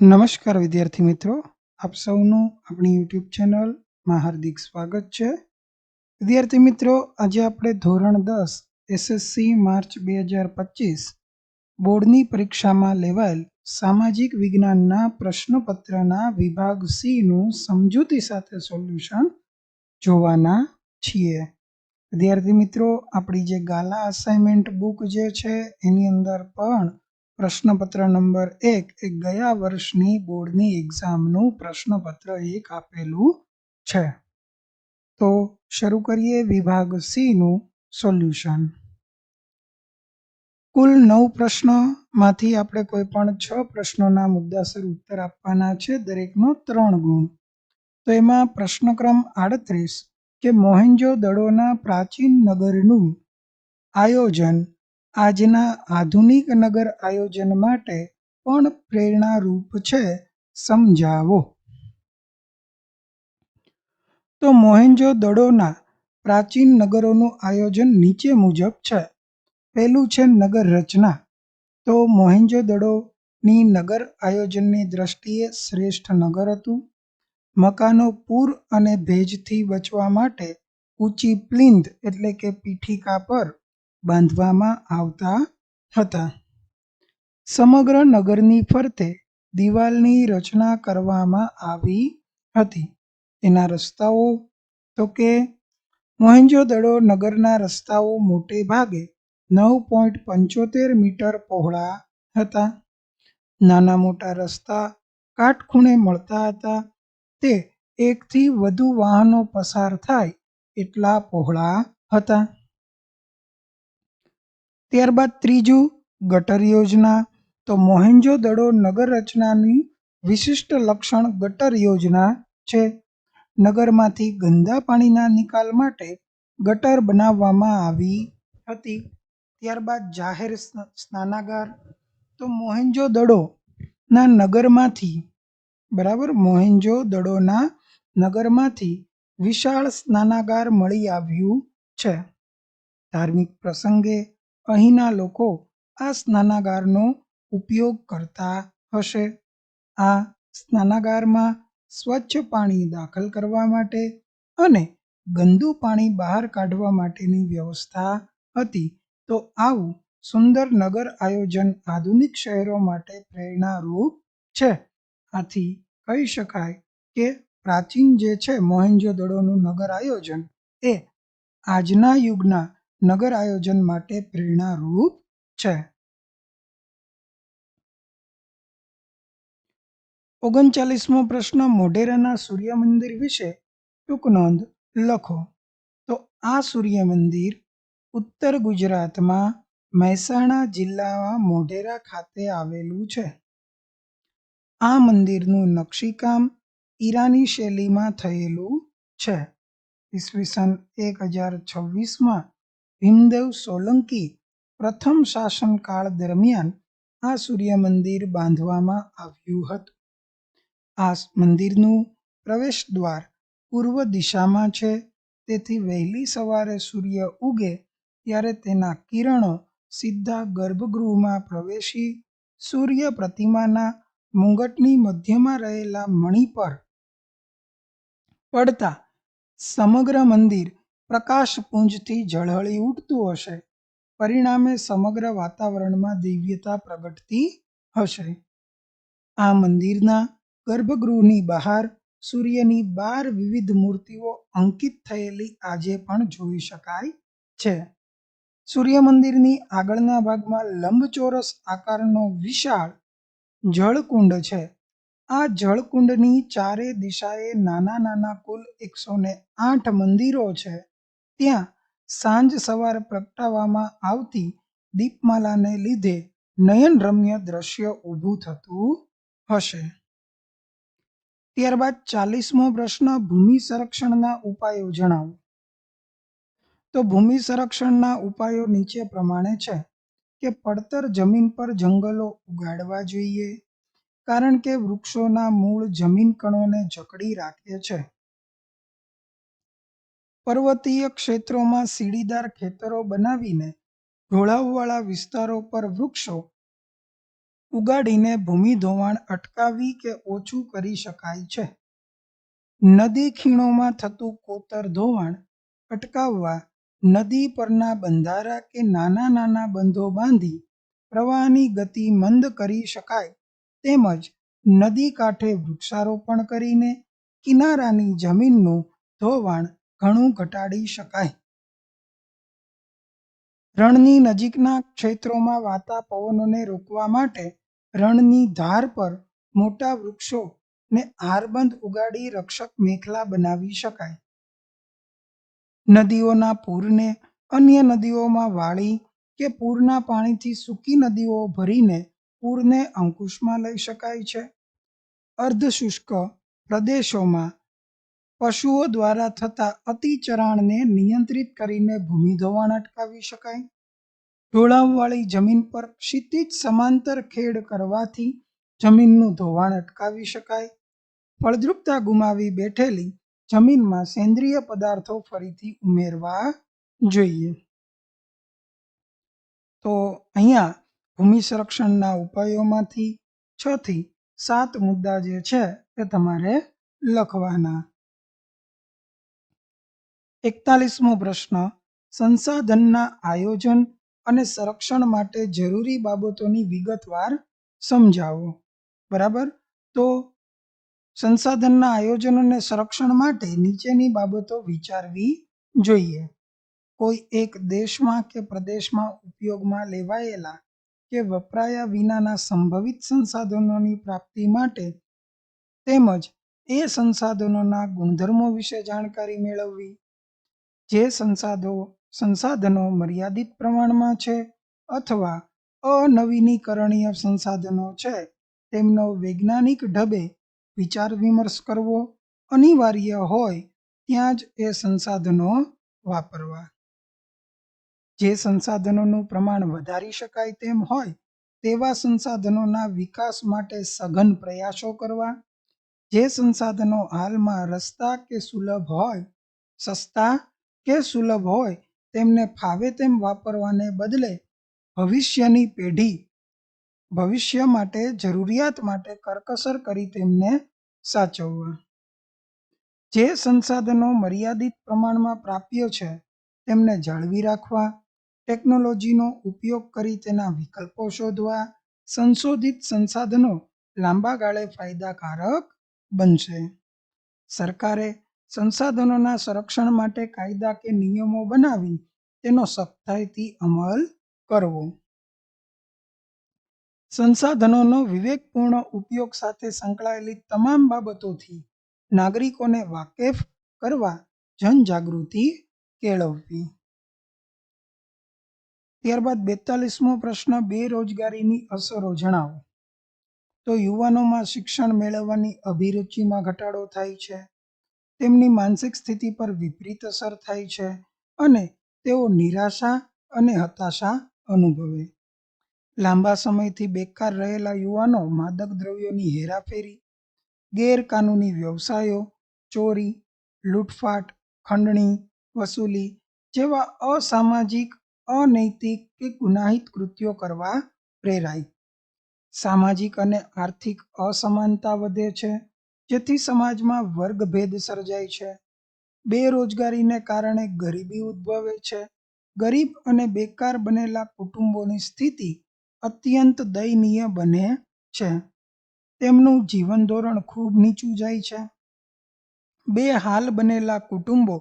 નમસ્કાર વિદ્યાર્થી મિત્રો, આપ સૌનું આપણી યુટ્યુબ ચેનલમાં હાર્દિક સ્વાગત છે. વિદ્યાર્થી મિત્રો, આજે આપણે ધોરણ 10 એસએસસી માર્ચ 2025 બોર્ડની પરીક્ષામાં લેવાયેલ સામાજિક વિજ્ઞાનના પ્રશ્નપત્રના વિભાગ સીનું સમજૂતી સાથે સોલ્યુશન જોવાના છીએ. વિદ્યાર્થી મિત્રો, આપણી જે ગાલા અસાઇનમેન્ટ બુક જે છે એની અંદર પણ પ્રશ્નપત્ર નંબર 1 એ ગયા વર્ષની બોર્ડની એક્ઝામનું પ્રશ્નપત્ર 1 આપેલું છે. તો શરૂ કરીએ વિભાગ સીનું સોલ્યુશન. કુલ 9 પ્રશ્નોમાંથી આપણે કોઈ પણ 6 પ્રશ્નોના મુદ્દાસર ઉત્તર આપવાના છે, દરેકનો 3 ગુણ. તો એમાં પ્રશ્ન ક્રમ 38 કે મોહેન્જો-દડોના પ્રાચીન નગરનું આયોજન આજના આધુનિક નગર આયોજન માટે પણ પ્રેરણારૂપ છે, સમજાવો. તો મોહેન્જો-દડોના પ્રાચીન નગરોનું આયોજન નીચે મુજબ છે. પહેલું છે નગર રચના. તો મોહેન્જો-દડોની નગર આયોજનની દ્રષ્ટિએ શ્રેષ્ઠ નગર હતું. મકાનો પૂર અને ભેજથી બચવા માટે ઊંચી પ્લિન્થ એટલે કે પીઠિકા પર બાંધવામાં આવતા હતા. સમગ્ર નગરની ફરતે દિવાલની રચના કરવામાં આવી હતી. એના રસ્તાઓ, તો કે મોહેન્જો-દડો નગરના રસ્તાઓ મોટે ભાગે 9.75 મીટર પહોળા હતા. નાના મોટા રસ્તા કાટખૂણે મળતા હતા. તે એકથી વધુ વાહનો પસાર થાય એટલા પહોળા હતા. ત્યારબાદ ત્રીજું ગટર યોજના. તો મોહેન્જો-દડો નગર રચનાની વિશિષ્ટ લક્ષણ ગટર યોજના છે. નગરમાંથી ગંદા પાણીના નિકાલ માટે ગટર બનાવવામાં આવી હતી. ત્યારબાદ જાહેર સ્નાનાગાર. તો મોહેન્જો-દડોના નગરમાંથી મોહેન્જો-દડોના નગરમાંથી વિશાળ સ્નાનાગાર મળી આવ્યું છે. ધાર્મિક પ્રસંગે અહીંના લોકો આ સ્નાનાગારનો ઉપયોગ કરતા હશે. આ સ્નાનાગારમાં સ્વચ્છ પાણી દાખલ કરવા માટે અને ગંદુ પાણી બહાર કાઢવા માટેની વ્યવસ્થા હતી. તો આવું સુંદર નગર આયોજન આધુનિક શહેરો માટે પ્રેરણારૂપ છે. આથી કહી શકાય કે પ્રાચીન જે છે મોહેન્જો-દડોનું નગર આયોજન એ આજના યુગના નગર આયોજન માટે પ્રેરણારૂપ છે. 39મો પ્રશ્ન, મોઢેરાના સૂર્ય મંદિર વિશે ટૂંક નોંધ લખો. તો આ સૂર્ય મંદિર ઉત્તર ગુજરાતમાં મહેસાણા જિલ્લામાં મોઢેરા ખાતે આવેલું છે. આ મંદિરનું નકશીકામ ઈરાની શૈલીમાં થયેલું છે. ઈસવીસન 1026માં ભીમદેવ સોલંકી પ્રથમ શાસનકાળ દરમિયાન આ સૂર્ય મંદિર બાંધવામાં આવ્યું હતું. આ મંદિરનું પ્રવેશ દ્વાર પૂર્વ દિશામાં છે. તેથી વહેલી સવારે સૂર્ય ઉગે ત્યારે તેના કિરણો સીધા ગર્ભગૃહમાં પ્રવેશી સૂર્ય પ્રતિમાના મુંગટની મધ્યમાં રહેલા મણિ પર પડતા સમગ્ર મંદિર પ્રકાશપુંજથી ઝળહળી ઉઠતું હશે. પરિણામે સમગ્ર વાતાવરણમાં દિવ્યતા પ્રગટતી હશે. આ મંદિરના ગર્ભગૃહની બહાર સૂર્યની 12 વિવિધ મૂર્તિઓ અંકિત થયેલી આજે પણ જોઈ શકાય છે. સૂર્ય મંદિરની આગળના ભાગમાં લંબચોરસ આકારનો વિશાળ જળકુંડ છે. આ જળકુંડની ચારે દિશાએ નાના નાના કુલ 108 મંદિરો છે. ત્યાં સાંજ સવાર પ્રગટાવવામાં આવતી દીપમાલાને લીધે નયનરમ્ય દ્રશ્ય ઊભું થતું હશે. ત્યારબાદ 40મો પ્રશ્ન, ભૂમિ સંરક્ષણના ઉપાયો જણાવો. તો ભૂમિ સંરક્ષણના ઉપાયો નીચે પ્રમાણે છે કે પડતર જમીન પર જંગલો ઉગાડવા જોઈએ, કારણ કે વૃક્ષોના મૂળ જમીન કણોને જકડી રાખે છે. પર્વતીય ક્ષેત્રોમાં સીડીદાર ખેતરો બનાવીને ઢોળાવવાળા વિસ્તારો પર વૃક્ષો ઉગાડીને ભૂમિ ધોવાણ અટકાવી કે ઓછું કરી શકાય છે. નદી ખીણોમાં થતું કોતર ધોવાણ અટકાવવા નદી પરના બંધારા કે નાના નાના બંધો બાંધી પ્રવાહની ગતિ મંદ કરી શકાય, તેમજ નદી કાંઠે વૃક્ષારોપણ કરીને કિનારાની જમીનનું ધોવાણ ઘણું ઘટાડી શકાય. રણની નજીકના ક્ષેત્રોમાં વાતા પવનોને રોકવા માટે રણની ધાર પર મોટા વૃક્ષો ને હારબંધ ઉગાડી રક્ષક મેખલા બનાવી શકાય. નદીઓના પૂરને અન્ય નદીઓમાં વાળી કે પૂરના પાણીથી સૂકી નદીઓ ભરીને પૂરને અંકુશમાં લઈ શકાય છે. અર્ધશુષ્ક પ્રદેશોમાં પશુઓ દ્વારા થતા અતિચરાણને નિયંત્રિત કરીને ભૂમિ ધોવાણ અટકાવી શકાય. ઢોળાવવાળી જમીન પર ક્ષિતિજ સમાંતર ખેડ કરવાથી જમીનનું ધોવાણ અટકાવી શકાય. ફળદ્રુપતા ગુમાવી બેઠેલી જમીનમાં સેન્દ્રિય પદાર્થો ફરીથી ઉમેરવા જોઈએ. તો અહીંયા ભૂમિ સંરક્ષણના ઉપાયોમાંથી 6 થી 7 મુદ્દા જે છે એ તમારે લખવાના. 41મો પ્રશ્ન, સંસાધનના આયોજન અને સંરક્ષણ માટે જરૂરી બાબતોની વિગતવાર સમજાવો. બરાબર, તો સંસાધનના આયોજન અને સંરક્ષણ માટે નીચેની બાબતો વિચારવી જોઈએ. કોઈ એક દેશમાં કે પ્રદેશમાં ઉપયોગમાં લેવાયેલા કે વપરાયા વિનાના સંભવિત સંસાધનોની પ્રાપ્તિ માટે તેમજ એ સંસાધનોના ગુણધર્મો વિશે જાણકારી મેળવવી. જે સંસાધનો મર્યાદિત પ્રમાણમાં છે અથવા અનવીનીકરણીય સંસાધનો છે તેમનો વૈજ્ઞાનિક ઢબે વિચાર વિમર્શ કરવો, અનિવાર્ય હોય ત્યાં જ એ સંસાધનો વાપરવા. જે સંસાધનોનું પ્રમાણ વધારી શકાય તેમ હોય તેવા સંસાધનોના વિકાસ માટે સઘન પ્રયાસો કરવા. જે સંસાધનો હાલમાં સસ્તા કે સુલભ હોય તેમને ફાવે તેમ વાપરવાને બદલે ભવિષ્યની પેઢી ભવિષ્ય માટે જરૂરિયાત માટે કરકસર કરી તેમને સાચવવા. જે સંસાધનો મર્યાદિત પ્રમાણમાં પ્રાપ્ય છે તેમને જાળવી રાખવા. ટેકનોલોજીનો ઉપયોગ કરી તેના વિકલ્પો શોધવા. સંશોધિત સંસાધનો લાંબા ગાળે ફાયદાકારક બનશે. સરકારે સંસાધનોના સંરક્ષણ માટે કાયદા કે નિયમો બનાવી તેનો સખ્તાઈથી અમલ કરવો. સંસાધનોનો વિવેકપૂર્ણ ઉપયોગ સાથે સંકળાયેલી તમામ બાબતોથી નાગરિકોને વાકેફ કરવા જનજાગૃતિ કેળવવી. ત્યારબાદ 42મો પ્રશ્ન, બેરોજગારીની અસરો જણાવો. તો યુવાનોમાં શિક્ષણ મેળવવાની અભિરુચિમાં ઘટાડો થાય છે, તેમની માનસિક સ્થિતિ પર વિપરીત અસર થાય છે અને તેઓ નિરાશા અને હતાશા અનુભવે. લાંબા સમયથી બેકાર રહેલા યુવાનો માદક દ્રવ્યોની હેરાફેરી, ગેરકાનૂની વ્યવસાયો, ચોરી, લૂંટફાટ, ખંડણી વસૂલી જેવા અસામાજિક, અનૈતિક કે ગુનાહિત કૃત્યો કરવા પ્રેરાય. સામાજિક અને આર્થિક અસમાનતા વધે છે, જેથી સમાજમાં વર્ગભેદ સર્જાય છે. બેરોજગારીને કારણે ગરીબી ઉદ્ભવે છે. ગરીબ અને બેકાર બનેલા કુટુંબોની સ્થિતિ અત્યંત દયનીય બને છે. તેમનું જીવન ધોરણ ખૂબ નીચું જાય છે. બેહાલ બનેલા કુટુંબો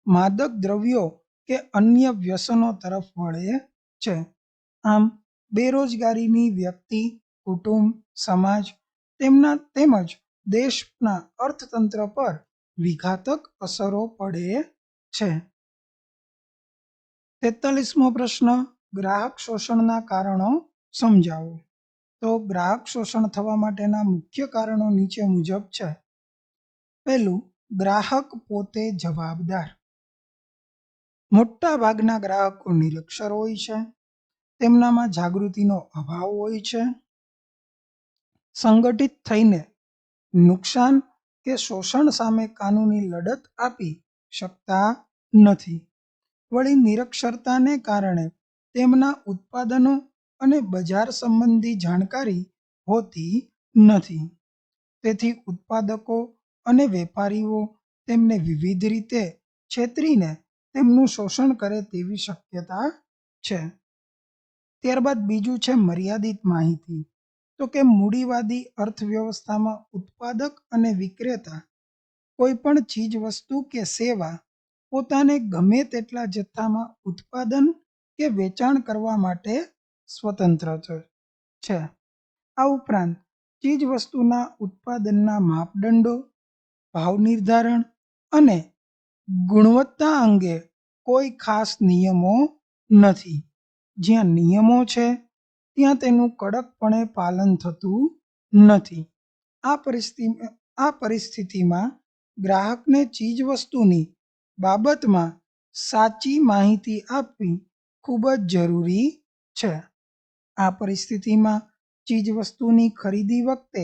માદક દ્રવ્યો કે અન્ય વ્યસનો તરફ વળે છે. આમ બેરોજગારીની વ્યક્તિ, કુટુંબ, સમાજ તેમજ દેશના અર્થતંત્ર પર વિઘાતક અસરો પડે છે. 43મો પ્રશ્ન, ગ્રાહક શોષણના કારણો સમજાવો. તો ગ્રાહક શોષણ થવા માટેના મુખ્ય કારણો નીચે મુજબ છે. પહેલું, ગ્રાહક પોતે જવાબદાર. મોટા ભાગના ગ્રાહકો નિરક્ષર હોય છે. તેમનામાં જાગૃતિનો અભાવ હોય છે. સંગઠિત થઈને નુકસાન કે શોષણ સામે કાનૂની લડત આપી શકતા નથી. વળી નિરક્ષરતાને કારણે તેમના ઉત્પાદનો અને બજાર સંબંધી જાણકારી હોતી નથી. તેથી ઉત્પાદકો અને વેપારીઓ તેમને વિવિધ રીતે છેતરીને તેમનું શોષણ કરે તેવી શક્યતા છે. ત્યારબાદ બીજું છે મર્યાદિત માહિતી. તો કે મૂડીવાદી અર્થવ્યવસ્થામાં ઉત્પાદક અને વિક્રેતા કોઈ પણ ચીજ વસ્તુ કે સેવા પોતાને ગમે તેટલા જથ્થામાં ઉત્પાદન કે વેચાણ કરવા માટે સ્વતંત્ર છે. આ ઉપરાંત ચીજ વસ્તુના ઉત્પાદનના માપદંડો, ભાવ નિર્ધારણ અને ગુણવત્તા અંગે કોઈ ખાસ નિયમો નથી. જ્યાં નિયમો છે ત્યાં તેનું કડકપણે પાલન થતું નથી. આ પરિસ્થિતિમાં ગ્રાહકને ચીજવસ્તુની બાબતમાં સાચી માહિતી આપવી ખૂબ જ જરૂરી છે. આ પરિસ્થિતિમાં ચીજવસ્તુની ખરીદી વખતે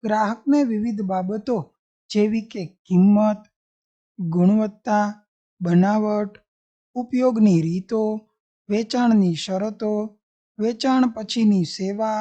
ગ્રાહકને વિવિધ બાબતો જેવી કે કિંમત, ગુણવત્તા, બનાવટ, ઉપયોગની રીતો, વેચાણની શરતો, વેચાણ પછીની સેવા,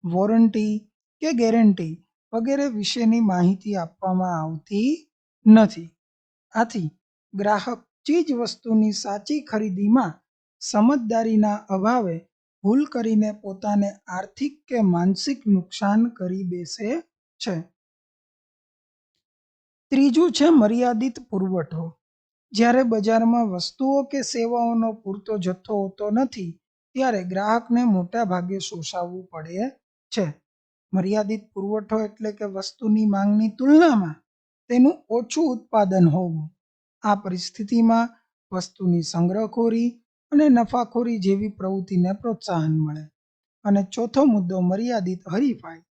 વોરંટી કે ગેરંટી વગેરે વિશેની માહિતી આપવામાં આવતી નથી. આથી ગ્રાહક ચીજવસ્તુની સાચી ખરીદીમાં સમજદારીના અભાવે ભૂલ કરીને પોતાને આર્થિક કે માનસિક નુકસાન કરી બેસે છે. ત્રીજું છે મર્યાદિત પુરવઠો. જ્યારે બજારમાં વસ્તુઓ કે સેવાઓનો પૂરતો જથ્થો હોતો નથી ત્યારે ગ્રાહકને મોટા ભાગે શોષાવવું પડે છે. મર્યાદિત પુરવઠો એટલે કે વસ્તુની માંગની તુલનામાં તેનું ઓછું ઉત્પાદન હોવું. આ પરિસ્થિતિમાં વસ્તુની સંગ્રહખોરી અને નફાખોરી જેવી પ્રવૃત્તિને પ્રોત્સાહન મળે. અને ચોથો મુદ્દો મર્યાદિત હરીફાઈ.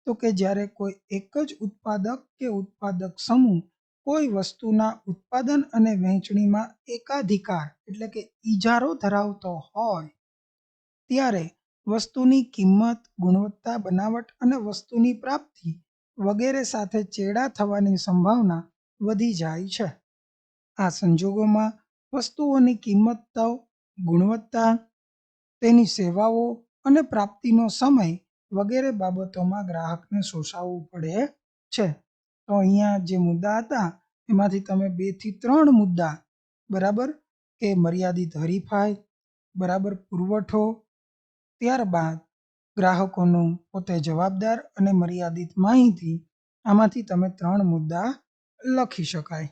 તો કે જ્યારે કોઈ એક જ ઉત્પાદક કે ઉત્પાદક સમૂહ કોઈ વસ્તુના ઉત્પાદન અને વહેંચણીમાં એકાધિકાર એટલે કે ઇજારો ધરાવતો હોય ત્યારે વસ્તુની કિંમત, ગુણવત્તા, બનાવટ અને વસ્તુની પ્રાપ્તિ વગેરે સાથે ચેડા થવાની સંભાવના વધી જાય છે. આ સંજોગોમાં વસ્તુઓની કિંમતો, ગુણવત્તા, તેની સેવાઓ અને પ્રાપ્તિનો સમય વગેરે બાબતોમાં ગ્રાહકને શોષાવવું પડે છે. તો અહીંયા જે મુદ્દા હતા એમાંથી તમે 2 થી 3 મુદ્દા બરાબર કે મર્યાદિત હરીફાઈ, બરાબર પુરવઠો, ત્યારબાદ ગ્રાહકોનું પોતે જવાબદાર અને મર્યાદિત માહિતી, આમાંથી તમે 3 મુદ્દા લખી શકાય.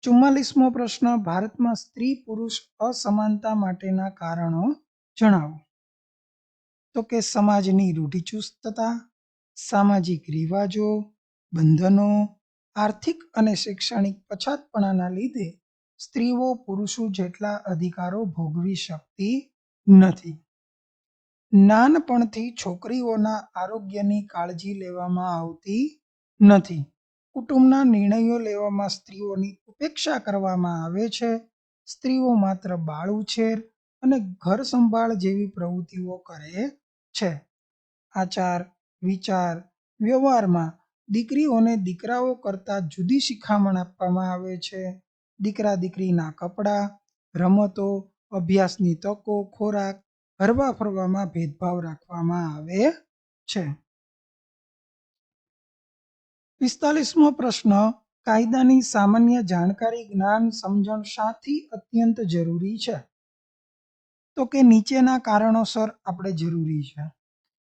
44મો પ્રશ્ન, ભારતમાં સ્ત્રી પુરુષ અસમાનતા માટેના કારણો જણાવો. તો કે સમાજની રૂઢિચુસ્તતા, સામાજિક રિવાજો, બંધનો, આર્થિક અને શૈક્ષણિક પછાતપણાના લીધે સ્ત્રીઓ પુરુષો જેટલા અધિકારો ભોગવી શકતી નથી. નાનપણથી છોકરીઓના આરોગ્યની કાળજી લેવામાં આવતી નથી. કુટુંબના નિર્ણયો લેવામાં સ્ત્રીઓની ઉપેક્ષા કરવામાં આવે છે. સ્ત્રીઓ માત્ર બાળ ઉછેર અને ઘર સંભાળ જેવી પ્રવૃત્તિઓ કરે છે. આચાર, વિચાર, વ્યવહારમાં દીકરીઓને દીકરાઓ કરતાં જુદી શિખામણ આપવામાં આવે છે. દીકરા દીકરીના કપડાં, રમતો, અભ્યાસની તકો, ખોરાક, હરવા ફરવામાં ભેદભાવ રાખવામાં આવે છે. 45મો પ્રશ્ન, કાયદાની સામાન્ય જાણકારી, જ્ઞાન, સમજણ શાથી અત્યંત જરૂરી છે? તો કે નીચેના કારણોસર આપણે જરૂરી છે.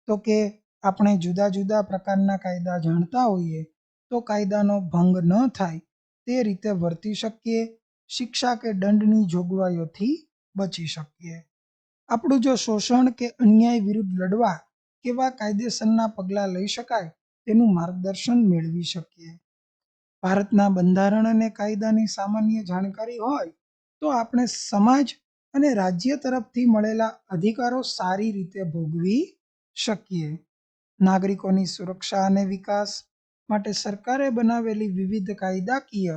તો કે આપણે જુદા જુદા પ્રકારના કાયદા જાણતા હોઈએ તો કાયદાનો ભંગ ન થાય તે રીતે વર્તી શકીએ, શિક્ષા કે દંડની જોગવાઈઓથી બચી શકીએ. આપણું જો શોષણ કે અન્યાય વિરુદ્ધ લડવા કેવા કાયદેસરના પગલાં લઈ શકાય તેનું માર્ગદર્શન મેળવી શકીએ. ભારતના બંધારણ અને કાયદાની સામાન્ય જાણકારી હોય તો આપણે સમાજ અને રાજ્ય તરફથી મળેલા અધિકારો સારી રીતે ભોગવી શકીએ. નાગરિકોની સુરક્ષા અને વિકાસ માટે સરકારે બનાવેલી વિવિધ કાયદાકીય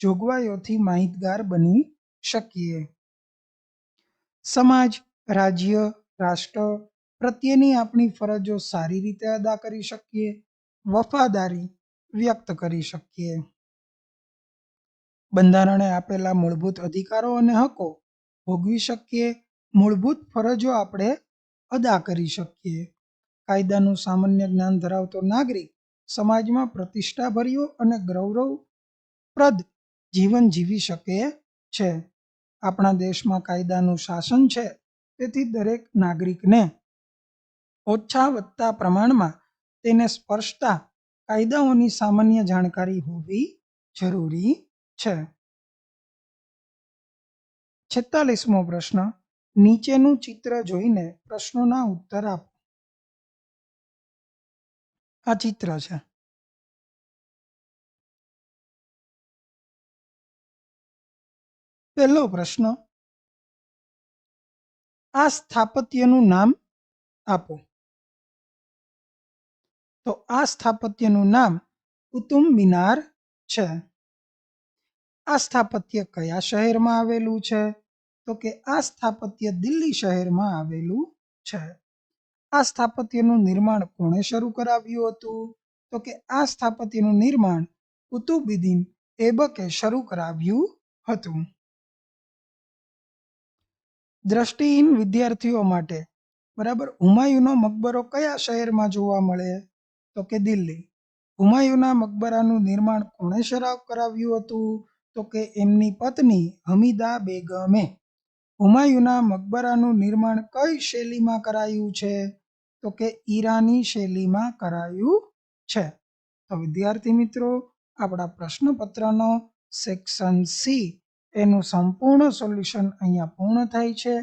જોગવાઈઓથી માહિતગાર બની શકીએ. સમાજ, રાજ્ય, રાષ્ટ્ર પ્રત્યેની આપણી ફરજો સારી રીતે અદા કરી શકીએ. વફાદારી વ્યક્ત કરી શકીએ. બંધારણે આપેલા મૂળભૂત અધિકારો અને હકો ભોગવી શકીએ. મૂળભૂત ફરજો આપણે અદા કરી શકીએ. કાયદાનું સામાન્ય જ્ઞાન ધરાવતો નાગરિક સમાજમાં પ્રતિષ્ઠાભર્યું અને ગૌરવપ્રદ જીવન જીવી શકે છે. આપણા દેશમાં કાયદાનું શાસન છે, તેથી દરેક નાગરિકને ઓછા વત્તા પ્રમાણમાં તેને સ્પર્શતા કાયદાઓની સામાન્ય જાણકારી હોવી જરૂરી છે. 46મો પ્રશ્ન. નીચેનું ચિત્ર જોઈને પ્રશ્નોના ઉત્તર આપો. આ ચિત્ર છે. પહેલો પ્રશ્ન. આ સ્થાપત્યનું નામ આપો. તો આ સ્થાપત્યનું નામ કુતુબ મિનાર છે. આ સ્થાપત્ય કયા શહેરમાં આવેલું છે? તો કે આ સ્થાપત્ય દિલ્હી શહેરમાં આવેલું છે. આ સ્થાપત્યનું નિર્માણ કોણે શરૂ કરાવ્યું હતું? તો કે આ સ્થાપત્યનું નિર્માણ કુતુબુદ્દીન ઐબકે શરૂ કરાવ્યું હતું. દ્રષ્ટિહીન વિદ્યાર્થીઓ માટે બરાબર હુમાયુનો મકબરો કયા શહેરમાં જોવા મળે? તો કે દિલ્હી. હુમાયુના મકબરાનું નિર્માણ કોણે શરૂ કરાવ્યું હતું? તો કે એમની પત્ની હમીદા બેગમે. હુમાયુના મકબરાનું નિર્માણ કઈ શૈલીમાં કરાયું છે? તો કે ઈરાની શૈલીમાં કરાયું છે. તો વિદ્યાર્થી મિત્રો, આપણા પ્રશ્નપત્રનો સેક્શન સી એનું સંપૂર્ણ સોલ્યુશન અહીંયા પૂર્ણ થાય છે.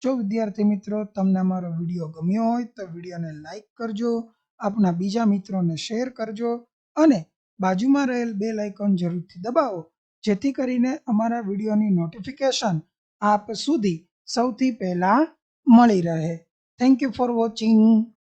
જો વિદ્યાર્થી મિત્રો તમને અમારો વિડીયો ગમ્યો હોય તો વિડીયોને લાઈક કરજો, આપના બીજા મિત્રોને શેર કરજો અને બાજુમાં રહેલ બેલ આઇકોન જરૂરથી દબાવો, જેથી કરીને અમારા વિડીયોની નોટિફિકેશન આપ સુધી સૌથી પહેલા મળી રહે. Thank you for watching.